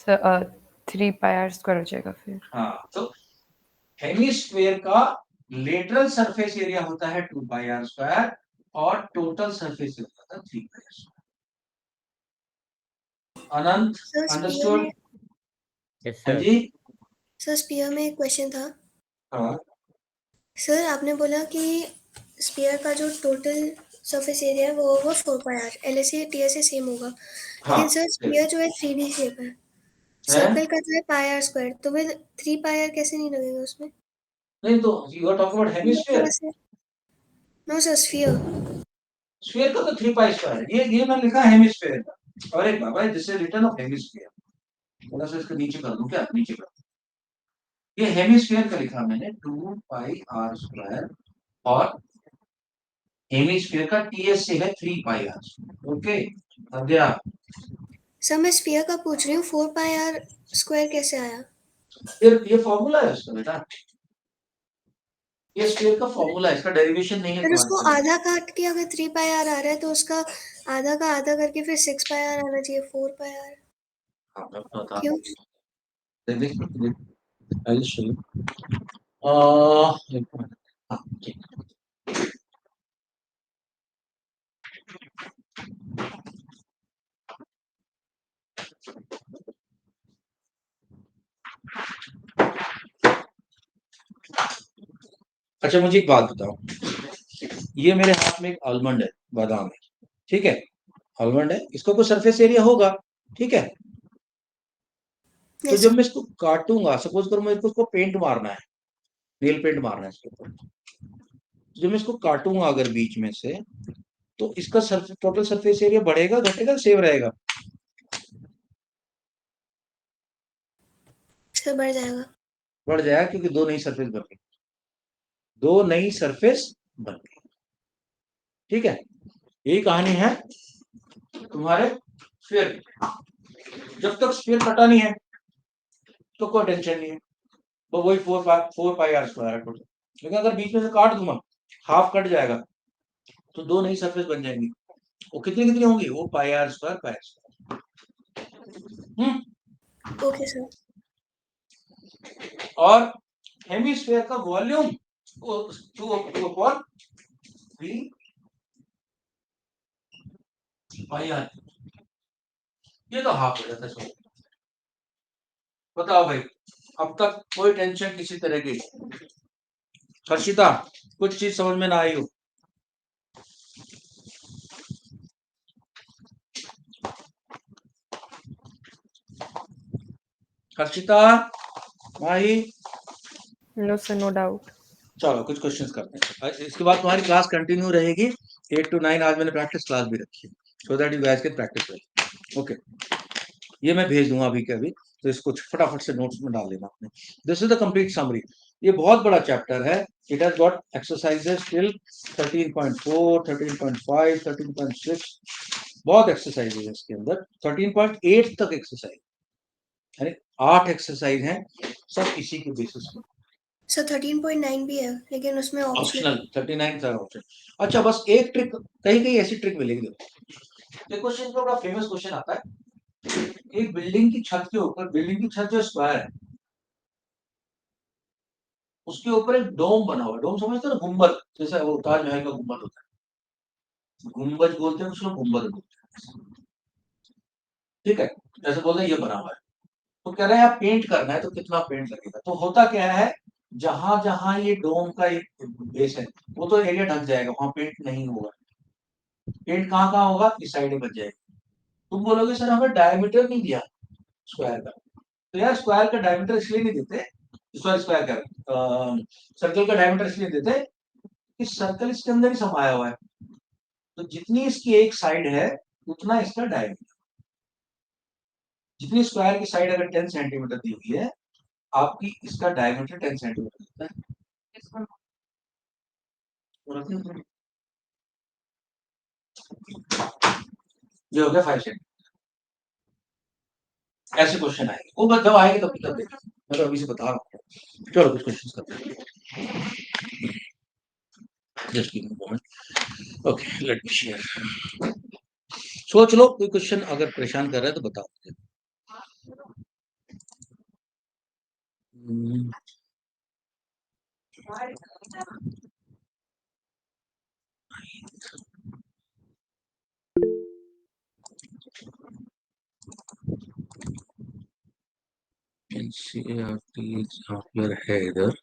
सर 3 पाई आर स्क्वायर हो जाएगा फिर। हाँ, तो हेमिस्फीयर का लेटरल सरफेस एरिया होता है 2 पाई आर स्क्वायर और टोटल सरफेस एरिया होता है 3 pi R square. Anant, sir sphere understood? में यस हाँ सर। जी। सर स्पीयर में एक क्वेश्चन था। हाँ, सर आपने बोला कि स्पीयर का जो टोटल सरफेस एरिया है वो होगा 4 pi are, LSA TSA same होगा, लेकिन सर स्पीयर जो है 3D शेप है, सर्कल का जो है पाई आर स्क्वायर, तो फिर 3 पाई आर कैसे नहीं लगेगा उसमें? नहीं तो you are talking about hemisphere. No sir sphere. Sphere का तो 3 पाई स्क्वायर है। ये मैंने लिखा हेमिस्फीयर का। और एक बाबा this is written of hemisphere. थोड़ा सा इसको नीचे कर दूं क्या? नीचे कर। ये हेमिस्फीयर का लिखा मैंने 2 पाई आर स्क्वायर और हेमिस्फीयर का टीएसए है 3 पाई आर। ओके, अब गया। सर मैं स्फीयर का पूछ रही हूँ, 4 पाई आर स्क्वायर कैसे आया? ये फॉर्मूला है उसका बेटा। ये स्फीयर का फॉर्मूला है, इसका डेरिवेशन नहीं है फिर तुम्हारे उसको सामने। आधा काट के अगर 3 पाई आर आ रहा है तो उसका आधा का आधा करके फिर 6 पाई आर आना चाहिए, 4 पाई आर हाँ, मैं बता क्यों? देख आई विल शो यू। एक मिनट। हाँ, ठीक। अच्छा मुझे एक बात बताओ, ये मेरे हाथ में एक आलमंड है, बादाम है, ठीक है? आलमंड है, इसका कोई सरफेस एरिया होगा, ठीक है? तो यस जब सर। मैं इसको काटूंगा, सपोज करो मेरे को इसको पेंट मारना है, नेल पेंट मारना है इसके ऊपर, तो जब मैं इसको काटूंगा अगर बीच में से, तो इसका टोटल सरफेस एरिया बढ़ेगा, घटेगा, सेम रहेगा? सर बढ़ जाएगा। बढ़ जाएगा, क्योंकि दो नई सरफेस बन गई, दो नई सरफेस बन गई, ठीक है? यही कहानी है तुम्हारे स्फीयर की। जब तक स्फीयर कटा नहीं है तो कोई टेंशन नहीं है, तो वही 4 पाई आर स्क्वायर है टोटल। लेकिन अगर बीच में से काट दूंगा, हाफ कट जाएगा, तो दो नई सरफेस बन जाएंगी। वो कितनी कितनी होंगी? वो pi R square pi R square. Okay sir. और हेमिस्फीयर का वॉल्यूम 2/3 पाई आर, ये तो हाफ हो जाता है। बताओ भाई, अब तक कोई टेंशन किसी तरह की? हर्षिता, कुछ चीज समझ में ना आई हो? Harshita, Mahi? No sir, no doubt. चलो कुछ क्वेश्चंस करते हैं, इसके बाद तुम्हारी क्लास कंटिन्यू रहेगी 8 to 9। आज मैंने प्रैक्टिस क्लास भी रखी है, so that you guys can practice. Okay, ये मैं भेज दूंगा अभी के अभी, तो इसको फटाफट से नोट्स में डाल लेना आपने। This is the complete summary. ये बहुत बड़ा चैप्टर है। It has got exercises till 13.4, 13.5, 13.6, बहुत एक्सरसाइजेस है इसके अंदर। 13.8 तक एक्सरसाइज, यानी 8 एक्सरसाइज हैं, सब इसी के बेसिस पे। सर 13.9 भी है, लेकिन उसमें ऑप्शनल ऑप्शनल। 39 था ऑप्शन। अच्छा, बस एक ट्रिक, कहीं कहीं ऐसी ट्रिक मिलेगी। देखो क्वेश्चन का बड़ा फेमस क्वेश्चन आता है, एक बिल्डिंग की छत के ऊपर, बिल्डिंग की छत जो स्क्वायर है, उसके ऊपर एक डोम बना हुआ है। डोम समझते हो ना, गुंबद, जैसा वो ताजमहल का गुंबद होता है, गुंबद बोलते हैं उसको, गुंबद बोलते हैं, ठीक है? जैसे बोलते हैं ये बना हुआ है, तो कह रहे हैं आप पेंट करना है, तो कितना पेंट लगेगा? तो होता क्या है, जहां जहां ये डोम का एक बेस है, वो तो एरिया ढक जाएगा, वहां पेंट नहीं होगा। पेंट कहाँ कहाँ होगा? इस साइड में बच जाएगा। तुम बोलोगे सर हमें डायमीटर नहीं दिया स्क्वायर का। तो यार स्क्वायर का डायमीटर इसलिए नहीं देते, स्क्वायर का सर्कल का डायमीटर इसलिए देते कि सर्कल इसके अंदर ही समाया हुआ है, तो जितनी इसकी एक साइड है उतना इसका डायमीटर। जितनी स्क्वायर की साइड अगर 10 सेंटीमीटर दी हुई है, आपकी इसका डायमीटर 10 सेंटीमीटर होता है। ये हो गया 5 सेंटीमीटर। ऐसे क्वेश्चन आएंगे, वो जब आएंगे तब देखना, मैं तो अभी से बता रहा हूँ। चलो कुछ क्वेश्चन करते हैं, just give me moment. Okay, let me share. सोच लो, कोई क्वेश्चन अगर परेशान कर रहा है तो बताओ मुझे। एनसीईआरटी एग्जाम्पलर है इधर।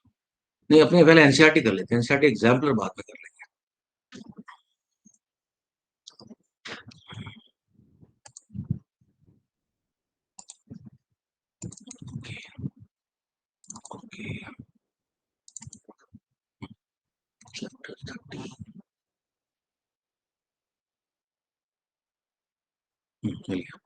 नहीं, अपने पहले एनसीईआरटी कर लेते हैं, एनसीईआरटी एग्जाम्पलर बाद में कर लेंगे। ओके, चैप्टर 30 मिल गया।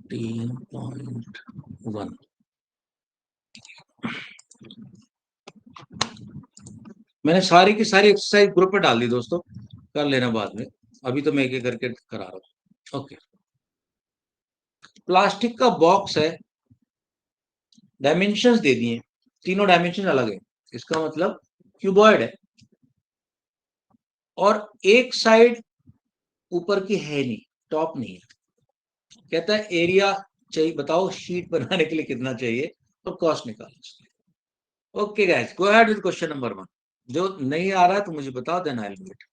टीम पॉइंट 1 मैंने सारी की सारी एक्सरसाइज ग्रुप पे डाल दी दोस्तों, कर लेना बाद में, अभी तो मैं एक एक करके करा रहा हूँ। ओके, प्लास्टिक का बॉक्स है, डायमेंशंस दे दिए, तीनों डायमेंशन अलग है, इसका मतलब क्यूबॉइड है, और एक साइड ऊपर की है नहीं, टॉप नहीं है। कहता है एरिया चाहिए, बताओ शीट बनाने के लिए कितना चाहिए और कॉस्ट निकालो। Okay guys, go ahead with question number 1। जो नहीं आ रहा है तो मुझे बताओ, then I will do it.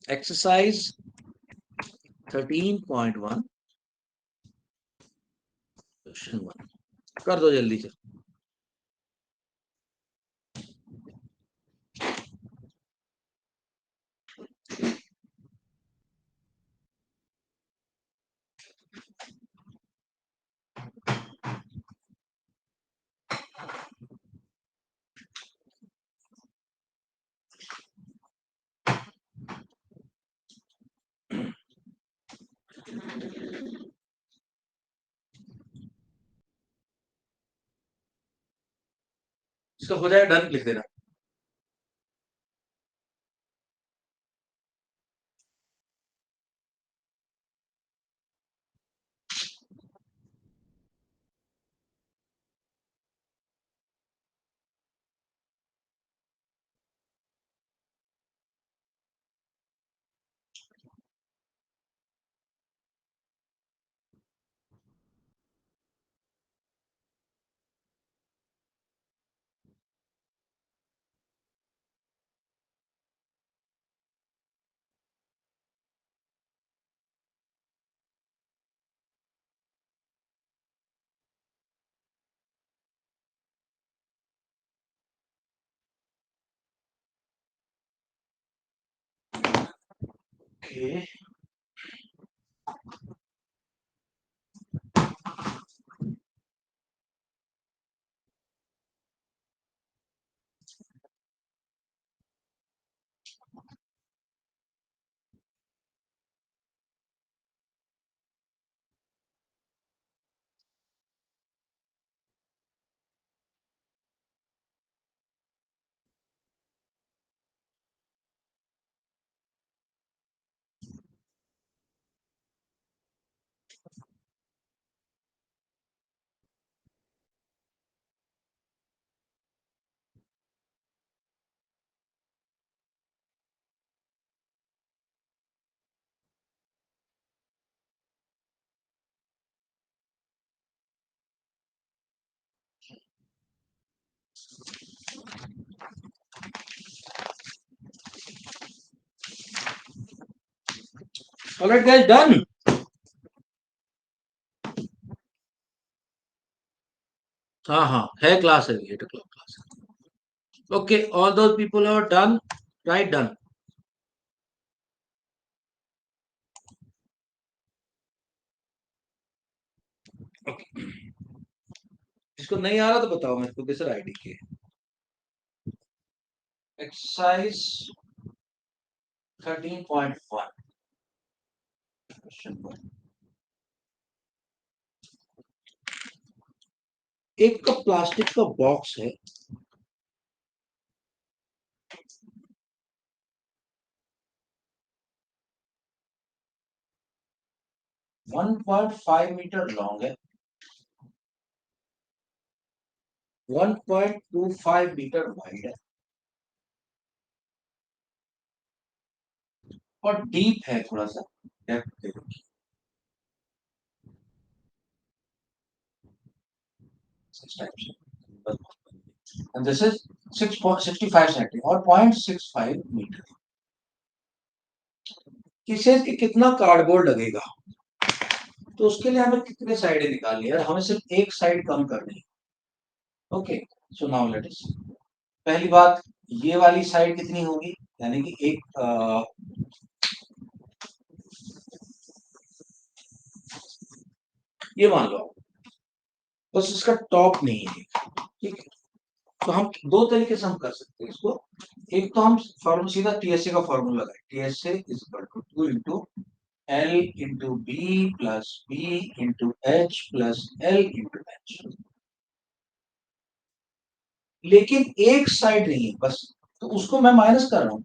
Exercise 13.1 question 1 कर दो जल्दी से। इसका हो जाए डन, लिख देना। Okay, alright guys, done. हाँ हाँ, है क्लास, है 8 o'clock क्लास है। Okay, all those people are done, right, done. Okay, जिसको नहीं आ रहा तो बताओ मेरे को, किस आईडी के। Exercise 13.1 question 1। एक का प्लास्टिक का बॉक्स है, वन 1.5 मीटर लॉन्ग है, 1.25 मीटर वाइड है और डीप है, थोड़ा सा डेप्थ देखो। And this is 6.65 cm और 0.65 मीटर। किसे कि कितना कार्डबोर्ड लगेगा, तो उसके लिए हमें कितने साइडें निकालनी है, हमें सिर्फ एक साइड कम करनी है। Okay, so now let us, पहली बात ये वाली साइड कितनी होगी, यानी कि एक ये मान लो बस इसका टॉप नहीं है, ठीक है। तो हम दो तरीके से हम कर सकते हैं इसको। एक तो हम फॉर्मूला सीधा टीएसए का फॉर्मूला लगाए, TSA is equal to 2 into L into B plus B into H plus L into H. लेकिन एक साइड नहीं है बस, तो उसको मैं माइनस कर रहा हूं,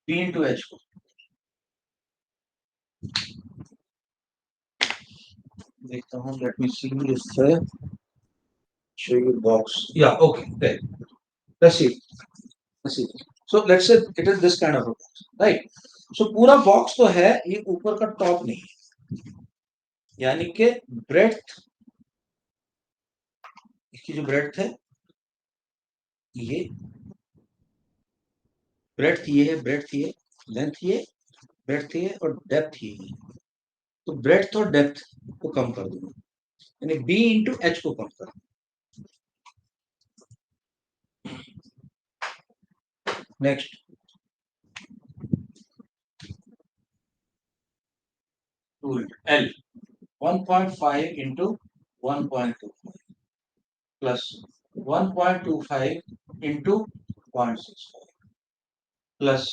बी इंटू एच को। देखता हूं, let me see this show you box, yeah, okay, there, let's see, so let's say it is this kind of a box, right? so पूरा बॉक्स तो है, ये ऊपर का टॉप नहीं है, यानी कि ब्रेड्थ, इसकी जो ब्रेड्थ है ये, ब्रेड्थ ये है, ब्रेड्थ ये, लेंथ ये, ब्रेड्थ ये और डेप्थ ये है। तो ब्रेड्थ और डेप्थ को कम कर दूंगा, यानी बी इंटू एच को कम कर। Next L 1.5 into 1.25 plus 1.25 into 0.65 plus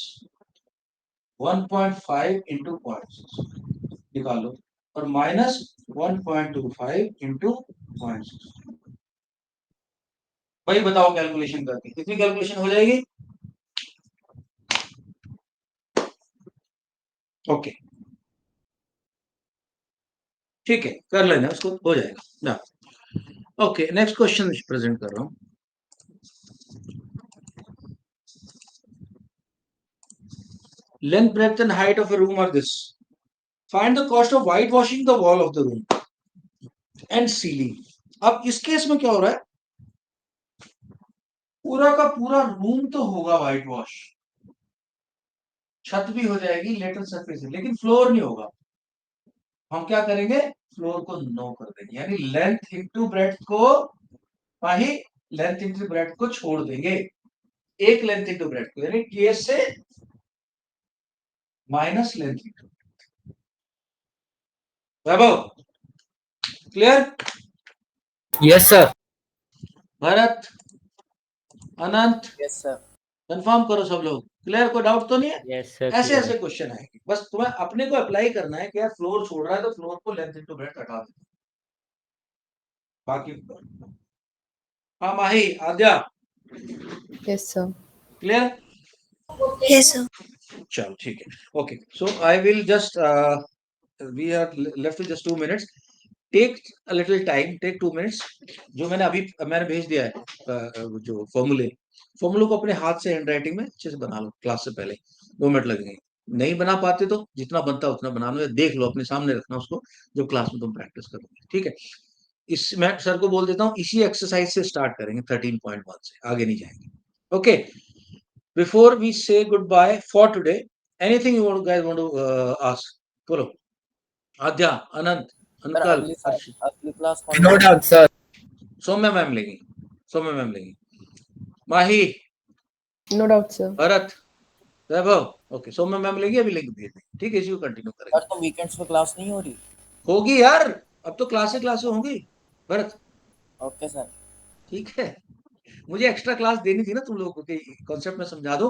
1.5 into 0.65 निकालो, और माइनस 1.25 इंटू 0.65। भाई बताओ कैलकुलेशन करके कितनी कैलकुलेशन हो जाएगी? ओके, ठीक है, कर लेना उसको, हो जाएगा ना। ओके, नेक्स्ट क्वेश्चन प्रेजेंट कर रहा हूं। Length, breadth and height of a room are this. Find the cost of whitewashing the wall of the room and ceiling. अब इस केस में क्या हो रहा है, पूरा का पूरा रूम तो होगा व्हाइट वॉश, छत भी हो जाएगी लेटल सरफेस, लेकिन फ्लोर नहीं होगा। हम क्या करेंगे, फ्लोर को नो कर देंगे, यानी लेंथ इंटू ब्रेड्थ को, वही लेंथ इंटू ब्रेड्थ को छोड़ देंगे, एक लेंथ इंटू ब्रेड्थ को, यानी केस से minus length into. Vaibhav clear? Yes sir. Bharat, Anant, yes sir. Confirm करो सब लोग, क्लियर? कोई डाउट तो नहीं है? Yes sir. ऐसे ऐसे क्वेश्चन आएंगे, बस तुम्हें अपने को अप्लाई करना है कि यार फ्लोर छोड़ रहा है तो फ्लोर को लेंथ इंटू ब्रेड्थ हटा दो, बाकी हाँ Mahi, Aadya, Yes, sir. Clear? Yes sir. चलो ठीक है, okay, so I will just we are left with just 2 minutes, take a little time, take 2 minutes. जो मैंने भेज दिया है जो फॉर्मूले को अपने हाथ से हैंड राइटिंग में अच्छे से बना लो, क्लास से पहले 2 मिनट लगेंगे। नहीं बना पाते तो जितना बनता है उतना बना लो, या देख लो, अपने सामने रखना उसको जब क्लास में तुम प्रैक्टिस करोगे, ठीक है? इस मैं सर को बोल देता हूँ, इसी एक्सरसाइज से स्टार्ट करेंगे 13.1 से, आगे नहीं जाएंगे। Okay, before we say good bye for today, anything you guys want to ask? बोलो, आद्या, अनंत, अंकल, अगली class no doubt sir. Saumya ma'am लेंगी, सौम्या मैम लेंगी, Mahi, No doubt, sir. Bharat, Vaibhav, okay, Saumya ma'am लेंगी, अभी लेंगी, भेज देंगे, ठीक है? इसी को कंटिन्यू करेंगे। सर तो वीकेंड्स में क्लास नहीं हो रही? होगी यार, अब तो क्लासें होंगी भरत, ओके सर। ठीक है? मुझे एक्स्ट्रा क्लास देनी थी ना तुम लोगों को, कॉन्सेप्ट में समझा दो,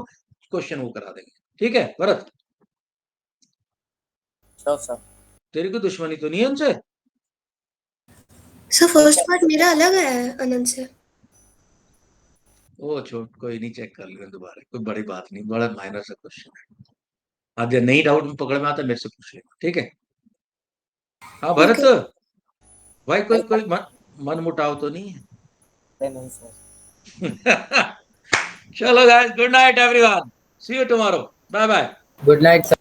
क्वेश्चन वो करा देंगे, ठीक है भरत? Sure sir. तेरी कोई दुश्मनी तो नहीं है उनसे? सर फर्स्ट पार्ट मेरा अलग है अनंत से। वो छोड़, कोई नहीं, चेक कर लेना दोबारा, कोई बड़ी बात नहीं, बड़ा माइनर सा क्वेश्चन है। अब जब नहीं डाउट में पकड़ में आता मेरे से पूछ लेना, ठीक है? हाँ भरत ओके भाई, कोई कोई मन मुटाव तो नहीं है? चलो guys, good night everyone, see you tomorrow, bye bye. Good night sir.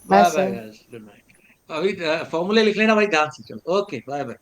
Bye Yes, bye sir. Guys, good night. अभी फॉर्मूले लिख लेना भाई ध्यान से, चलो, ओके, बाय बाय।